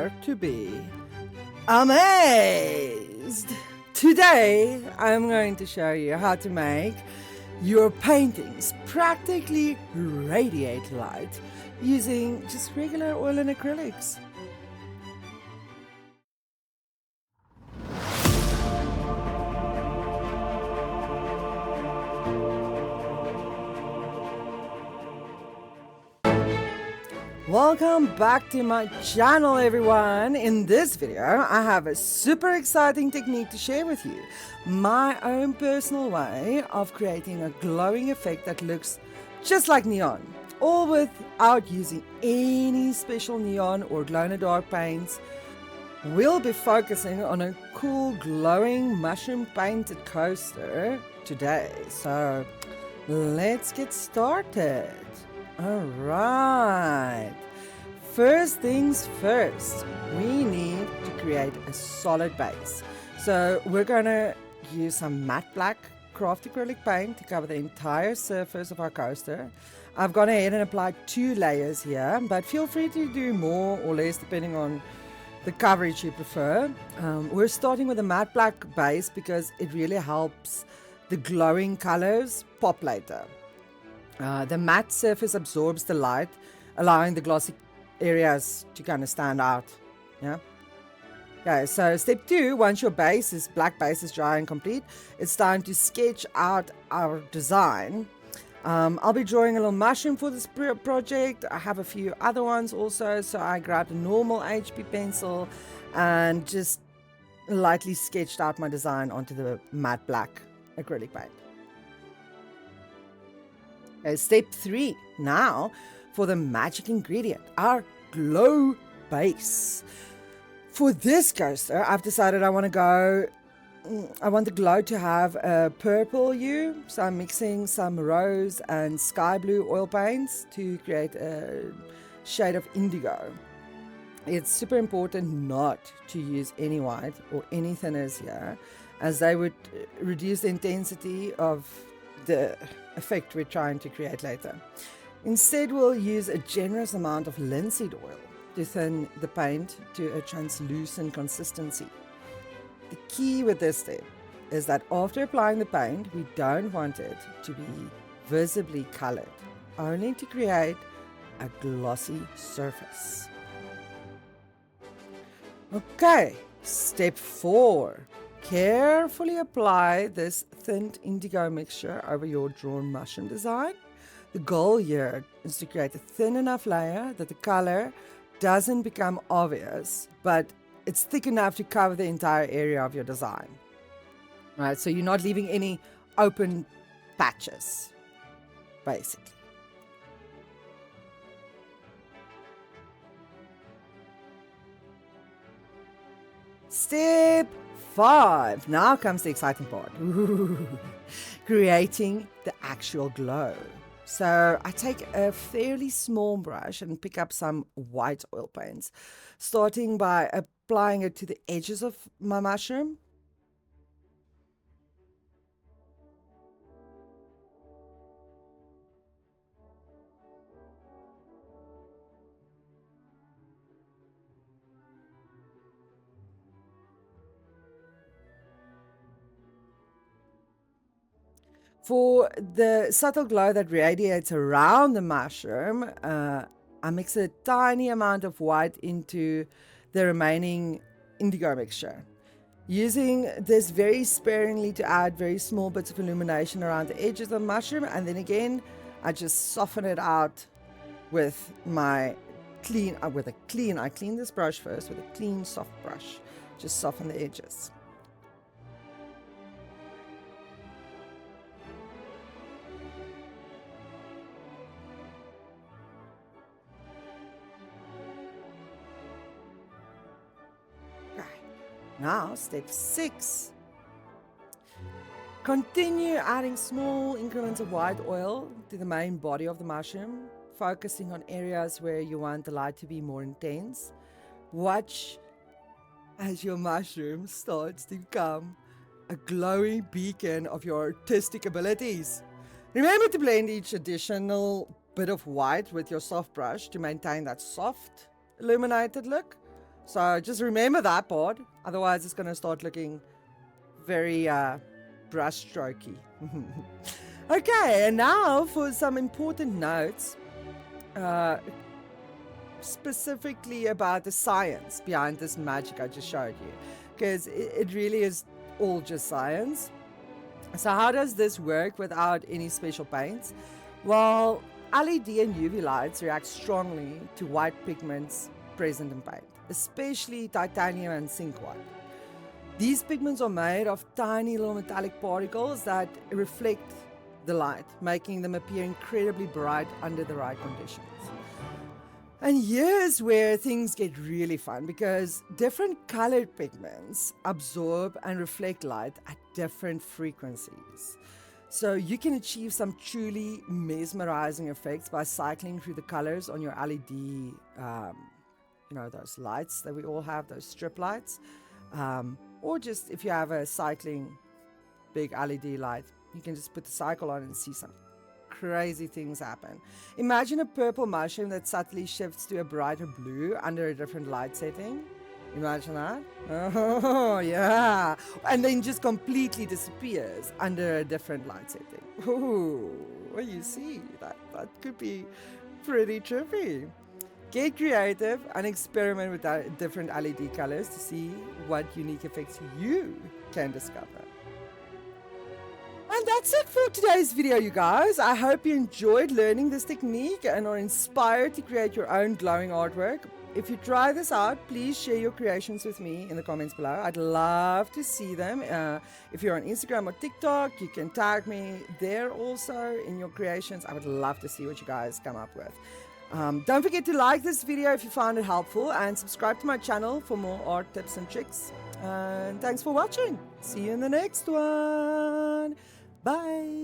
prepare to be amazed. Today, I'm going to show you how to make your paintings practically radiate light using just regular oil and acrylics. Welcome back to my channel, everyone. In this video, I have a super exciting technique to share with you. My own personal way of creating a glowing effect that looks just like neon, all without using any special neon or glow-in-the-dark paints. We'll be focusing on a cool glowing mushroom painted coaster today. So let's get started. All right. First things first, we need to create a solid base. So we're going to use some matte black craft acrylic paint to cover the entire surface of our coaster. I've gone ahead and applied 2 layers here, but feel free to do more or less depending on the coverage you prefer. We're starting with a matte black base because it really helps the glowing colors pop later. The matte surface absorbs the light, allowing the glossy areas to kind of stand out. Okay, so step 2, once your black base is dry and complete, it's time to sketch out our design. I'll be drawing a little mushroom for this project. I have a few other ones also, so I grabbed a normal HB pencil and just lightly sketched out my design onto the matte black acrylic paint. Okay, step 3, now for the magic ingredient, our glow base. For this coaster, I've decided I want the glow to have a purple hue, so I'm mixing some rose and sky blue oil paints to create a shade of indigo. It's super important not to use any white or any thinners here, as they would reduce the intensity of the effect we're trying to create later. Instead, we'll use a generous amount of linseed oil to thin the paint to a translucent consistency. The key with this step is that after applying the paint, we don't want it to be visibly colored, only to create a glossy surface. Okay, step 4. Carefully apply this thinned indigo mixture over your drawn mushroom design. The goal here is to create a thin enough layer that the color doesn't become obvious, but it's thick enough to cover the entire area of your design. Right, so you're not leaving any open patches, basically. Step 5. Now comes the exciting part. Creating the actual glow. So I take a fairly small brush and pick up some white oil paints, starting by applying it to the edges of my mushroom. For the subtle glow that radiates around the mushroom, I mix a tiny amount of white into the remaining indigo mixture, using this very sparingly to add very small bits of illumination around the edges of the mushroom, and then again I just soften it out with my I clean this brush first with a clean soft brush, just soften the edges. Now, step 6. Continue adding small increments of white oil to the main body of the mushroom, focusing on areas where you want the light to be more intense. Watch as your mushroom starts to become a glowing beacon of your artistic abilities. Remember to blend each additional bit of white with your soft brush to maintain that soft, illuminated look. So just remember that part. Otherwise, it's going to start looking very brush strokey. Okay, and now for some important notes, specifically about the science behind this magic I just showed you, because it really is all just science. So how does this work without any special paints? Well, LED and UV lights react strongly to white pigments present in paint, especially titanium and zinc white. These pigments are made of tiny little metallic particles that reflect the light, making them appear incredibly bright under the right conditions. And here's where things get really fun, because different colored pigments absorb and reflect light at different frequencies. So you can achieve some truly mesmerizing effects by cycling through the colors on your LED, those lights that we all have, those strip lights. Or just if you have a cycling big LED light, you can just put the cycle on and see some crazy things happen. Imagine a purple mushroom that subtly shifts to a brighter blue under a different light setting. Imagine that. Oh, yeah. And then just completely disappears under a different light setting. Oh, well, you see, that could be pretty trippy. Get creative and experiment with different LED colors to see what unique effects you can discover. And that's it for today's video, you guys. I hope you enjoyed learning this technique and are inspired to create your own glowing artwork. If you try this out, please share your creations with me in the comments below. I'd love to see them. If you're on Instagram or TikTok, you can tag me there also in your creations. I would love to see what you guys come up with. Don't forget to like this video if you found it helpful, and subscribe to my channel for more art tips and tricks. And thanks for watching. See you in the next one. Bye.